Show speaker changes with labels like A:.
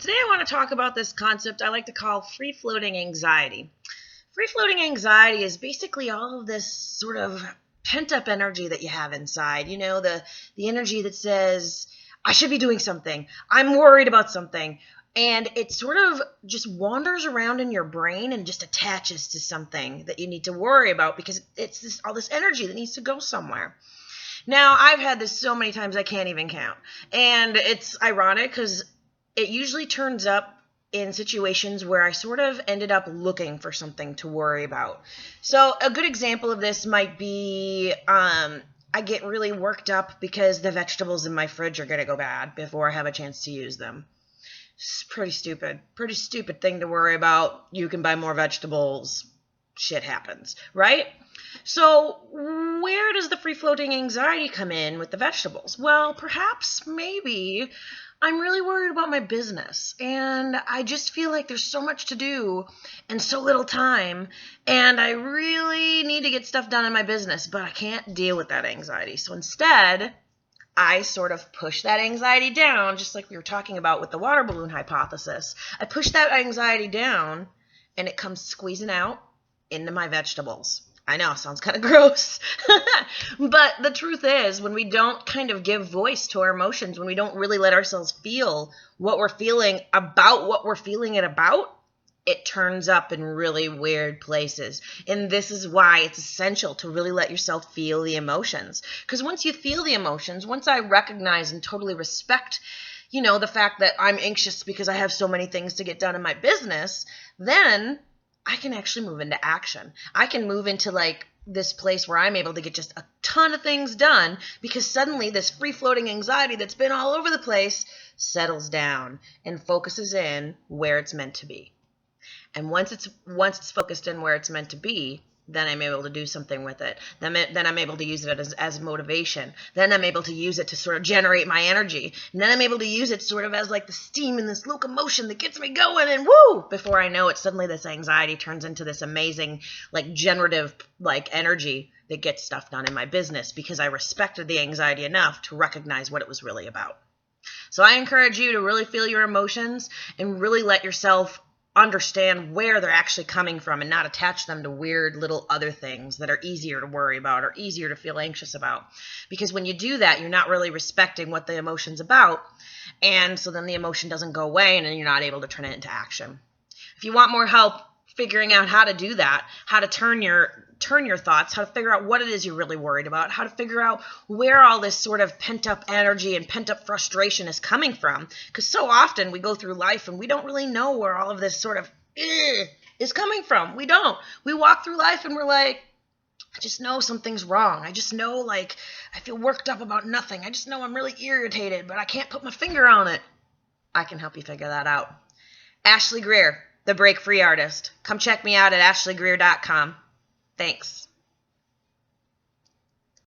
A: Today I want to talk about this concept I like to call free-floating anxiety. Free-floating anxiety is basically all of this sort of pent-up energy that you have inside. You know, the energy that says, I should be doing something. I'm worried about something. And it sort of just wanders around in your brain and just attaches to something that you need to worry about because it's all this energy that needs to go somewhere. Now, I've had this so many times I can't even count. And it's ironic because it usually turns up in situations where I sort of ended up looking for something to worry about. So a good example of this might be I get really worked up because the vegetables in my fridge are going to go bad before I have a chance to use them. It's pretty stupid thing to worry about. You can buy more vegetables. Shit happens, right? So where does the free-floating anxiety come in with the vegetables? Well, maybe I'm really worried about my business and I just feel like there's so much to do and so little time and I really need to get stuff done in my business, but I can't deal with that anxiety. So instead, I sort of push that anxiety down, just like we were talking about with the water balloon hypothesis. I push that anxiety down and it comes squeezing out into my vegetables. I know, sounds kind of gross. But the truth is, when we don't kind of give voice to our emotions, when we don't really let ourselves feel what we're feeling about what we're feeling it about, it turns up in really weird places. And this is why it's essential to really let yourself feel the emotions. Because once you feel the emotions, once I recognize and totally respect, the fact that I'm anxious because I have so many things to get done in my business, then I can actually move into action. I can move into this place where I'm able to get just a ton of things done because suddenly this free-floating anxiety that's been all over the place settles down and focuses in where it's meant to be. And once it's focused in where it's meant to be, then I'm able to do something with it. Then I'm able to use it as motivation. Then I'm able to use it to sort of generate my energy. And then I'm able to use it sort of as the steam and this locomotion that gets me going. And woo! Before I know it, suddenly this anxiety turns into this amazing, generative, energy that gets stuff done in my business because I respected the anxiety enough to recognize what it was really about. So I encourage you to really feel your emotions and really let yourself understand where they're actually coming from and not attach them to weird little other things that are easier to worry about or easier to feel anxious about. Because when you do that, you're not really respecting what the emotion's about. And so then the emotion doesn't go away and then you're not able to turn it into action. If you want more help figuring out how to do that, how to turn your thoughts, how to figure out what it is you're really worried about, how to figure out where all this sort of pent-up energy and pent-up frustration is coming from. Because so often we go through life and we don't really know where all of this sort of is coming from. We don't. We walk through life and we're like, I just know something's wrong. I just know I feel worked up about nothing. I just know I'm really irritated, but I can't put my finger on it. I can help you figure that out. Ashley Greer, the Break Free Artist. Come check me out at ashleygreer.com. Thanks.